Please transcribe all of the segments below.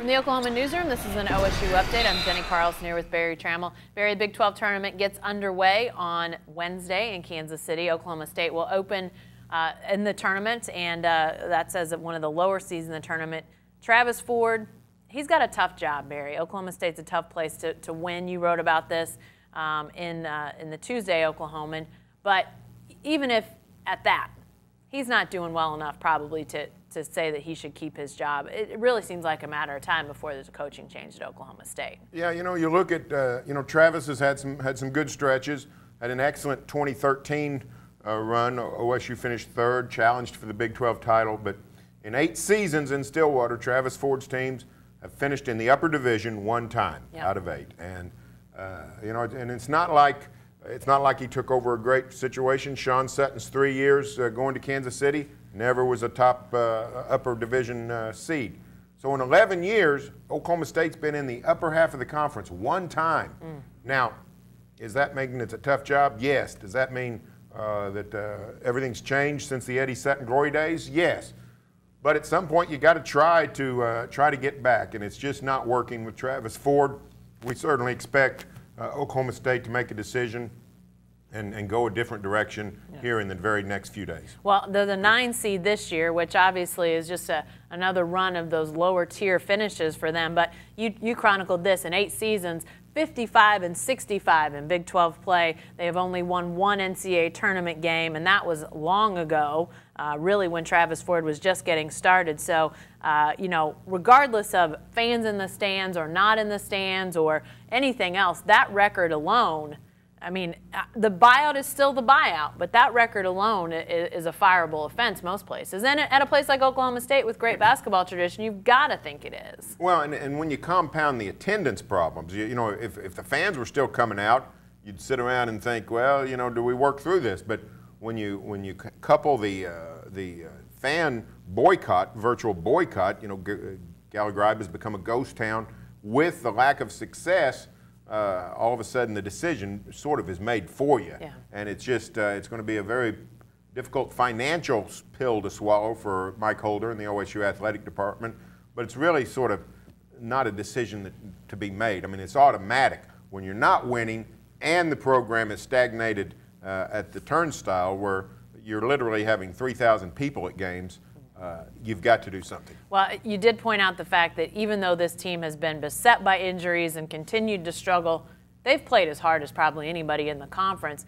From the Oklahoman Newsroom, this is an OSU update. I'm Jenny Carlson here with Barry Trammell. Barry, the Big 12 tournament gets underway on Wednesday in Kansas City. Oklahoma State will open in the tournament, and that's as one of the lower seeds in the tournament. Travis Ford, he's got a tough job, Barry. Oklahoma State's a tough place to win. You wrote about this in the Tuesday Oklahoman. But even if at that, he's not doing well enough probably to say that he should keep his job. It really seems like a matter of time before there's a coaching change at Oklahoma State. Yeah, you look at, Travis has had some good stretches, had an excellent 2013 run. OSU finished third, challenged for the Big 12 title, but in 8 seasons in Stillwater, Travis Ford's teams have finished in the upper division one time out of 8. And, and it's not like he took over a great situation. Sean Sutton's 3 years going to Kansas City never was a top upper division seed. So in 11 years, Oklahoma State's been in the upper half of the conference one time. Now, is that making it a tough job? Yes. Does that mean that everything's changed since the Eddie Sutton glory days? Yes. But at some point, you got to try to get back, and it's just not working with Travis Ford. We certainly expect Oklahoma State to make a decision and go a different direction here in the very next few days. Well, they're the 9 seed this year, which obviously is just another run of those lower tier finishes for them. But you chronicled this in 8 seasons, 55 and 65 in Big 12 play. They have only won 1 NCAA tournament game, and that was long ago, really when Travis Ford was just getting started. So, regardless of fans in the stands or not in the stands or anything else, that record alone, I mean, the buyout is still the buyout, but that record alone is a fireable offense most places. And at a place like Oklahoma State with great basketball tradition, you've got to think it is. Well, and when you compound the attendance problems, if the fans were still coming out, you'd sit around and think, well, do we work through this? But when you couple the fan boycott, virtual boycott, Gallagher has become a ghost town with the lack of success. All of a sudden the decision sort of is made for you. Yeah. And it's just, it's going to be a very difficult financial pill to swallow for Mike Holder and the OSU athletic department, but it's really sort of not a decision to be made. I mean, it's automatic. When you're not winning and the program is stagnated at the turnstile where you're literally having 3,000 people at games, you've got to do something. Well, you did point out the fact that even though this team has been beset by injuries and continued to struggle, they've played as hard as probably anybody in the conference.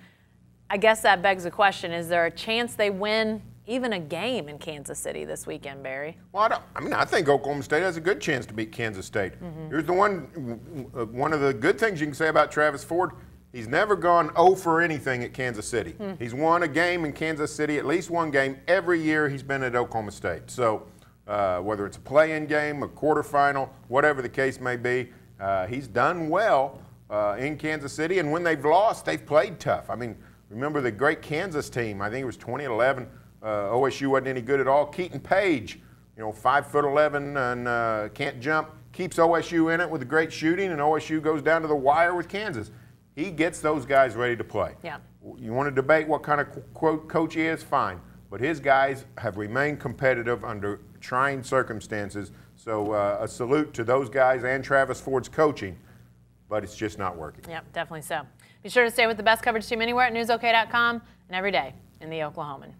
I guess that begs the question, is there a chance they win even a game in Kansas City this weekend, Barry? Well, I think Oklahoma State has a good chance to beat Kansas State. Here's the one of the good things you can say about Travis Ford. He's never gone 0 for anything at Kansas City. He's won a game in Kansas City, at least one game, every year he's been at Oklahoma State. So whether it's a play-in game, a quarterfinal, whatever the case may be, he's done well in Kansas City. And when they've lost, they've played tough. I mean, remember the great Kansas team, I think it was 2011, OSU wasn't any good at all. Keaton Page, 5'11" and can't jump, keeps OSU in it with the great shooting, and OSU goes down to the wire with Kansas. He gets those guys ready to play. Yeah. You want to debate what kind of coach he is? Fine. But his guys have remained competitive under trying circumstances. So a salute to those guys and Travis Ford's coaching, but it's just not working. Yeah, definitely so. Be sure to stay with the best coverage team anywhere at newsok.com and every day in the Oklahoman.